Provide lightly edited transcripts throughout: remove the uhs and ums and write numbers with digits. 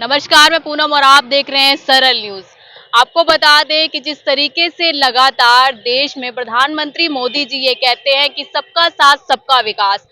नमस्कार, मैं पूनम और आप देख रहे हैं सरल न्यूज। आपको बता दें कि जिस तरीके से लगातार देश में प्रधानमंत्री मोदी जी ये कहते हैं कि सबका साथ सबका विकास,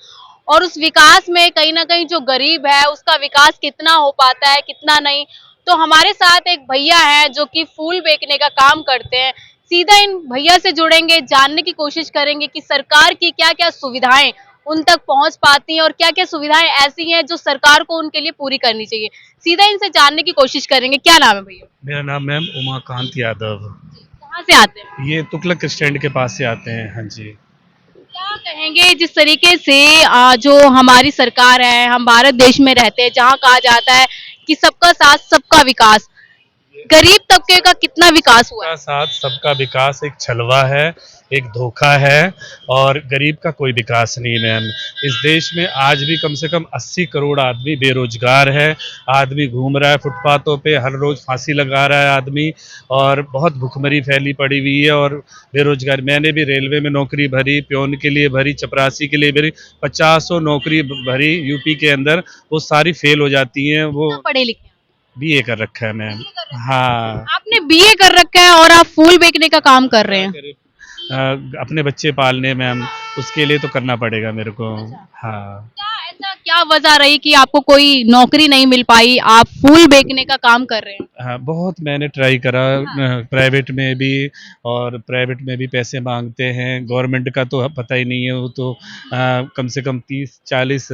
और उस विकास में कहीं ना कहीं जो गरीब है उसका विकास कितना हो पाता है कितना नहीं। तो हमारे साथ एक भैया हैं जो कि फूल बेचने का काम करते हैं। सीधा इन भैया से जुड़ेंगे, जानने की कोशिश करेंगे कि सरकार की क्या क्या सुविधाएं उन तक पहुंच पाती हैं और क्या क्या सुविधाएं ऐसी हैं जो सरकार को उनके लिए पूरी करनी चाहिए। सीधा इनसे जानने की कोशिश करेंगे। क्या नाम है भैया? मेरा नाम मैम उमाकांत यादव। कहाँ से आते हैं? ये तुगलक स्टैंड के पास से आते हैं। हाँ जी। क्या कहेंगे जिस तरीके से जो हमारी सरकार है, हम भारत देश में रहते हैं जहाँ कहा जाता है कि सबका साथ सबका विकास, गरीब तबके का कितना विकास हुआ है? सबका साथ सबका विकास एक छलवा है, एक धोखा है और गरीब का कोई विकास नहीं मैम। इस देश में आज भी कम से कम 80 करोड़ आदमी बेरोजगार है। आदमी घूम रहा है फुटपाथों पे, हर रोज फांसी लगा रहा है आदमी, और बहुत भुखमरी फैली पड़ी हुई है और बेरोजगार। मैंने भी रेलवे में नौकरी भरी, प्योन के लिए भरी, चपरासी के लिए भरी, 50 नौकरी भरी यूपी के अंदर, वो सारी फेल हो जाती हैं। वो पढ़े लिखे हैं? बीए कर रखा है मैम। हाँ। आपने बीए कर रखा है और आप फूल बेचने का काम कर रहे हैं? अपने बच्चे पालने मैम, उसके लिए तो करना पड़ेगा मेरे को। हाँ। ऐसा क्या वजह रही कि आपको कोई नौकरी नहीं मिल पाई, आप फूल बेचने का काम कर रहे हैं? हाँ, बहुत मैंने ट्राई करा, प्राइवेट में भी, और प्राइवेट में भी पैसे मांगते हैं। गवर्नमेंट का तो पता ही नहीं है, वो तो कम से कम 30-40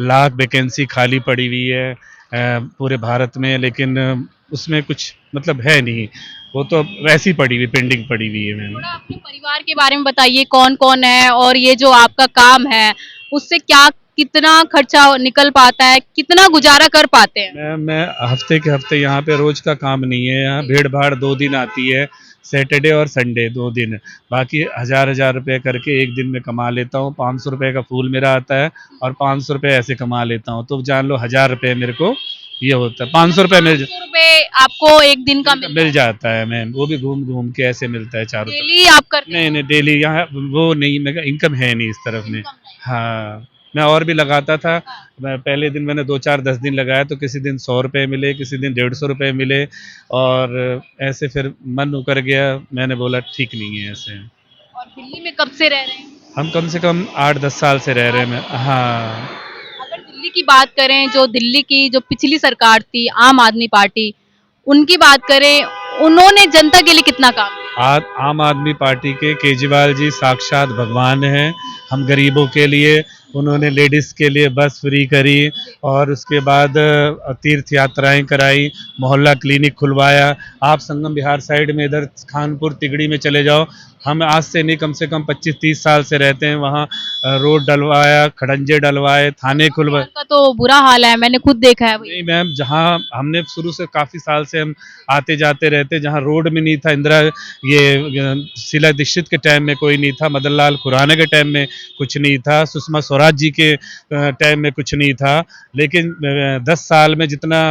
लाख वैकेंसी खाली पड़ी हुई है पूरे भारत में, लेकिन उसमें कुछ मतलब है नहीं। वो तो वैसी पड़ी हुई, पेंडिंग पड़ी हुई है मैम। थोड़ा अपने परिवार के बारे में बताइए, कौन कौन है और ये जो आपका काम है उससे क्या कितना खर्चा निकल पाता है, कितना गुजारा कर पाते हैं? मैं हफ्ते के हफ्ते यहाँ पे रोज का काम नहीं है। यहाँ भीड़ भाड़ 2 दिन आती है, सैटरडे और संडे 2 दिन। बाकी 1000 रुपये करके एक दिन में कमा लेता हूँ। 500 रुपये का फूल मेरा आता है और 500 रुपये ऐसे कमा लेता हूँ, तो जान लो 1000 रुपये मेरे को ये होता है। 500 रुपये 500 रुपए आपको एक दिन का मिल जाता है मैम, वो भी घूम घूम के ऐसे मिलता है चारों तरफ। डेली आप करते नहीं नहीं, डेली यहाँ वो नहीं, मेरा इनकम है नहीं इस तरफ में। हाँ, मैं और भी लगाता था। मैं पहले दिन मैंने 2-4-10 दिन लगाया, तो किसी दिन 100 रुपये मिले, किसी दिन 150 रुपये मिले, और ऐसे फिर मन उकर गया। मैंने बोला ठीक नहीं है ऐसे। और दिल्ली में कब से रह रहे हैं? हम कम से कम 8-10 साल से रह रहे हैं मैं। हाँ। अगर दिल्ली की बात करें, जो दिल्ली की जो पिछली सरकार थी आम आदमी पार्टी, उनकी बात करें, उन्होंने जनता के लिए कितना काम किया? आम आदमी पार्टी के केजरीवाल जी साक्षात भगवान हैं हम गरीबों के लिए। उन्होंने लेडीज़ के लिए बस फ्री करी, और उसके बाद तीर्थ यात्राएं कराई, मोहल्ला क्लिनिक खुलवाया। आप संगम विहार साइड में इधर खानपुर तिगड़ी में चले जाओ, हम आज से नहीं कम से कम 25-30 साल से रहते हैं वहाँ। रोड डलवाया, खड़ंजे डलवाए, थाने खुलवाए। का तो बुरा हाल है, मैंने खुद देखा है। नहीं मैम, जहाँ हमने शुरू से काफ़ी साल से हम आते जाते रहते, जहाँ रोड में नहीं था, इंदिरा ये शीला दीक्षित के टाइम में कोई नहीं था, मदन लाल खुराना के टाइम में कुछ नहीं था, सुषमा स्वराज जी के टाइम में कुछ नहीं था, लेकिन 10 साल में जितना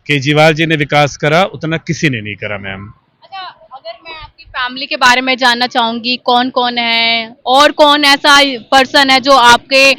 केजरीवाल जी ने विकास करा उतना किसी ने नहीं करा मैम। अच्छा, अगर मैं आपकी फैमिली के बारे में जानना चाहूंगी, कौन कौन है और कौन ऐसा पर्सन है जो आपके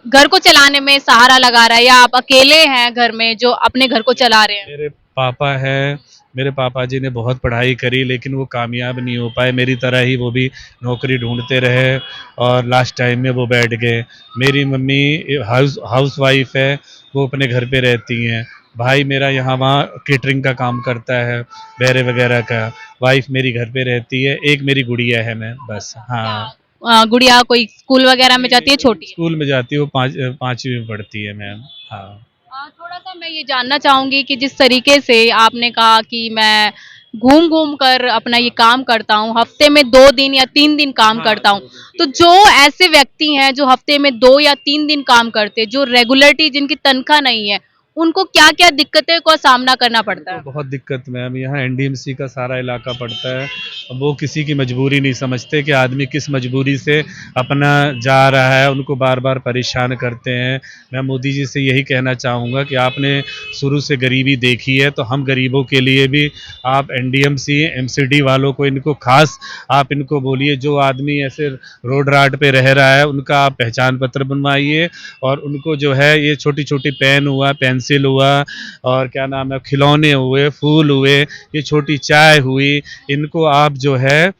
घर को चलाने में सहारा लगा रहा है, या आप अकेले हैं घर में जो अपने घर को चला रहे हैं? मेरे पापा है। मेरे पापा जी ने बहुत पढ़ाई करी, लेकिन वो कामयाब नहीं हो पाए। मेरी तरह ही वो भी नौकरी ढूंढते रहे और लास्ट टाइम में वो बैठ गए। मेरी मम्मी हाउस वाइफ है, वो अपने घर पे रहती हैं। भाई मेरा यहाँ वहाँ केटरिंग का काम करता है, बहरे वगैरह का। वाइफ मेरी घर पे रहती है, एक मेरी गुड़िया है मैं, बस। हाँ। गुड़िया कोई स्कूल वगैरह में जाती है? छोटी है? स्कूल में जाती है, वो 5वीं में पढ़ती है मैम। हाँ। थोड़ा सा मैं ये जानना चाहूंगी कि जिस तरीके से आपने कहा कि मैं घूम घूम कर अपना ये काम करता हूँ, हफ्ते में 2 दिन या 3 दिन काम करता हूँ, तो जो ऐसे व्यक्ति हैं जो हफ्ते में 2 या 3 दिन काम करते, जो रेगुलरिटी जिनकी तनख्वाह नहीं है, उनको क्या क्या दिक्कतें का सामना करना पड़ता है? तो बहुत दिक्कत मैम, यहाँ एनडीएमसी का सारा इलाका पड़ता है। वो किसी की मजबूरी नहीं समझते कि आदमी किस मजबूरी से अपना जा रहा है, उनको बार बार परेशान करते हैं। मैं मोदी जी से यही कहना चाहूँगा कि आपने शुरू से गरीबी देखी है, तो हम गरीबों के लिए भी आप एनडीएमसी एमसीडी वालों को, इनको खास आप इनको बोलिए, जो आदमी ऐसे रोड राट पे रह रहा है उनका आप पहचान पत्र बनवाइए, और उनको जो है ये छोटी छोटी पेन हुआ, पेंसिल पेंसिल हुआ और क्या नाम है खिलौने हुए, फूल हुए, ये छोटी चाय हुई, इनको आप जो है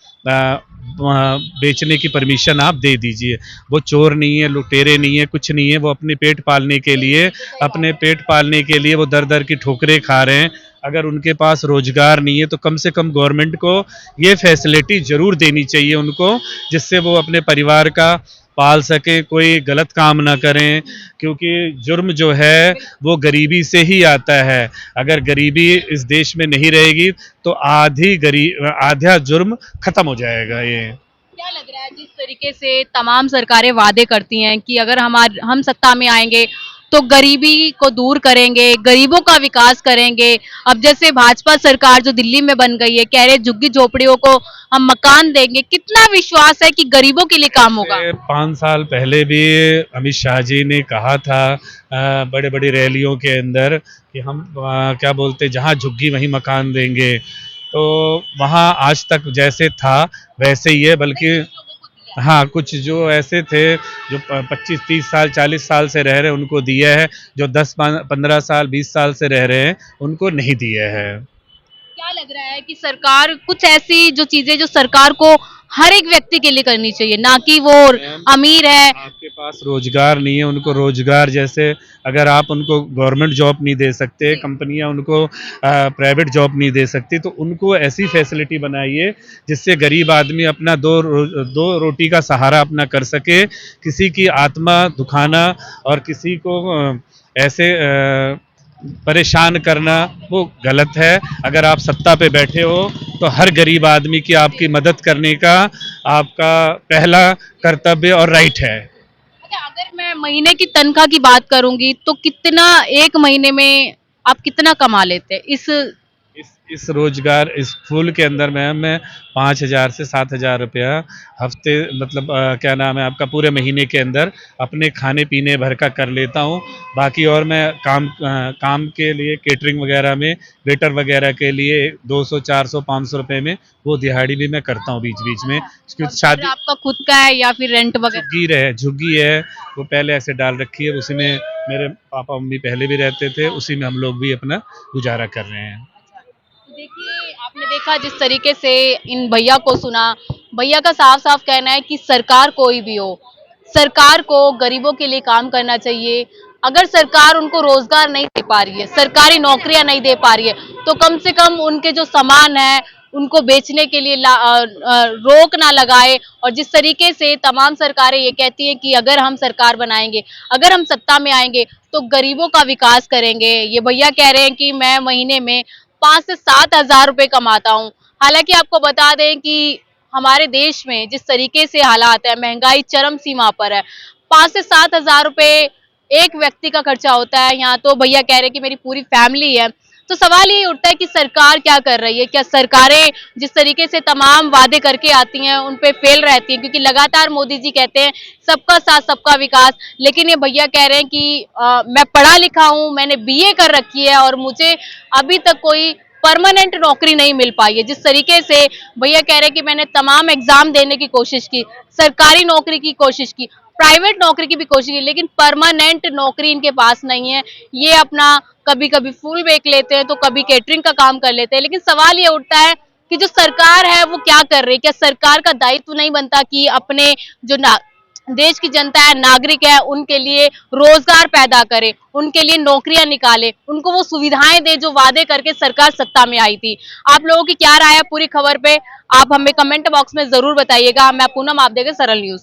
बेचने की परमिशन आप दे दीजिए। वो चोर नहीं है, लुटेरे नहीं है, कुछ नहीं है, वो अपने पेट पालने के लिए वो दर दर की ठोकरें खा रहे हैं। अगर उनके पास रोजगार नहीं है तो कम से कम गवर्नमेंट को ये फैसिलिटी जरूर देनी चाहिए उनको, जिससे वो अपने परिवार का पाल सके, कोई गलत काम ना करें, क्योंकि जुर्म जो है वो गरीबी से ही आता है। अगर गरीबी इस देश में नहीं रहेगी तो आधा जुर्म खत्म हो जाएगा। ये क्या लग रहा है जिस तरीके से तमाम सरकारें वादे करती हैं कि अगर हम सत्ता में आएंगे तो गरीबी को दूर करेंगे, गरीबों का विकास करेंगे। अब जैसे भाजपा सरकार जो दिल्ली में बन गई है, कह रहे झुग्गी झोपड़ियों को हम मकान देंगे, कितना विश्वास है कि गरीबों के लिए काम होगा? 5 साल पहले भी अमित शाह जी ने कहा था बड़े बड़ी रैलियों के अंदर कि हम क्या बोलते जहाँ झुग्गी वहीं मकान देंगे। तो वहाँ आज तक जैसे था वैसे ही है, बल्कि हाँ कुछ जो ऐसे थे जो 25-30 साल 40 साल से रह रहे हैं उनको दिया है, जो 10-15 साल 20 साल से रह रहे हैं उनको नहीं दिया है। क्या लग रहा है कि सरकार कुछ ऐसी जो चीजें जो सरकार को हर एक व्यक्ति के लिए करनी चाहिए, ना कि वो अमीर है। आपके पास रोजगार नहीं है, उनको रोजगार जैसे अगर आप उनको गवर्नमेंट जॉब नहीं दे सकते, कंपनियां उनको प्राइवेट जॉब नहीं दे सकती, तो उनको ऐसी फैसिलिटी बनाइए जिससे गरीब आदमी अपना दो रोटी का सहारा अपना कर सके। किसी की आत्मा दुखाना और किसी को ऐसे परेशान करना वो गलत है। अगर आप सत्ता पे बैठे हो तो हर गरीब आदमी की आपकी मदद करने का आपका पहला कर्तव्य और राइट है। अच्छा, अगर मैं महीने की तनख्वाह की बात करूंगी तो कितना एक महीने में आप कितना कमा लेते हैं इस रोजगार इस फूल के अंदर मैं 5,000 से 7,000 रुपया हफ्ते मतलब क्या नाम है आपका पूरे महीने के अंदर अपने खाने पीने भर का कर लेता हूँ। बाकी और मैं काम के लिए केटरिंग वगैरह में वेटर वगैरह के लिए 200 400 500 रुपए में वो दिहाड़ी भी मैं करता हूँ बीच बीच में, क्योंकि शादी आपका खुद का है या फिर रेंट वगैरह? झुग्गी है वो पहले ऐसे डाल रखी है, उसी में मेरे पापा मम्मी पहले भी रहते थे, उसी में हम लोग भी अपना गुजारा कर रहे हैं। देखिए, आपने देखा जिस तरीके से इन भैया को सुना, भैया का साफ साफ कहना है कि सरकार कोई भी हो, सरकार को गरीबों के लिए काम करना चाहिए। अगर सरकार उनको रोजगार नहीं दे पा रही है, सरकारी नौकरियां नहीं दे पा रही है, तो कम से कम उनके जो सामान है उनको बेचने के लिए रोक ना लगाए। और जिस तरीके से तमाम सरकारें ये कहती हैं कि अगर हम सरकार बनाएंगे, अगर हम सत्ता में आएंगे तो गरीबों का विकास करेंगे। ये भैया कह रहे हैं कि मैं महीने में 5 से 7 हजार रुपए कमाता हूँ। हालांकि आपको बता दें कि हमारे देश में जिस तरीके से हालात है, महंगाई चरम सीमा पर है, 5 से 7 हजार रुपए एक व्यक्ति का खर्चा होता है। यहाँ तो भैया कह रहे हैं कि मेरी पूरी फैमिली है। तो सवाल ये उठता है कि सरकार क्या कर रही है? क्या सरकारें जिस तरीके से तमाम वादे करके आती हैं उन पे फेल रहती हैं? क्योंकि लगातार मोदी जी कहते हैं सबका साथ सबका विकास, लेकिन ये भैया कह रहे हैं कि मैं पढ़ा लिखा हूँ, मैंने बीए कर रखी है और मुझे अभी तक कोई परमानेंट नौकरी नहीं मिल पाई है। जिस तरीके से भैया कह रहे हैं कि मैंने तमाम एग्जाम देने की कोशिश की, सरकारी नौकरी की कोशिश की, प्राइवेट नौकरी की भी कोशिश की, लेकिन परमानेंट नौकरी इनके पास नहीं है। ये अपना कभी कभी फूल बेच लेते हैं तो कभी केटरिंग का काम कर लेते हैं। लेकिन सवाल ये उठता है कि जो सरकार है वो क्या कर रही है? क्या सरकार का दायित्व नहीं बनता कि अपने जो देश की जनता है, नागरिक है, उनके लिए रोजगार पैदा करे, उनके लिए नौकरियां निकाले, उनको वो सुविधाएं दे जो वादे करके सरकार सत्ता में आई थी। आप लोगों की क्या राय है पूरी खबर पे? आप हमें कमेंट बॉक्स में जरूर बताइएगा। मैं पूनम, आप देखें सरल न्यूज।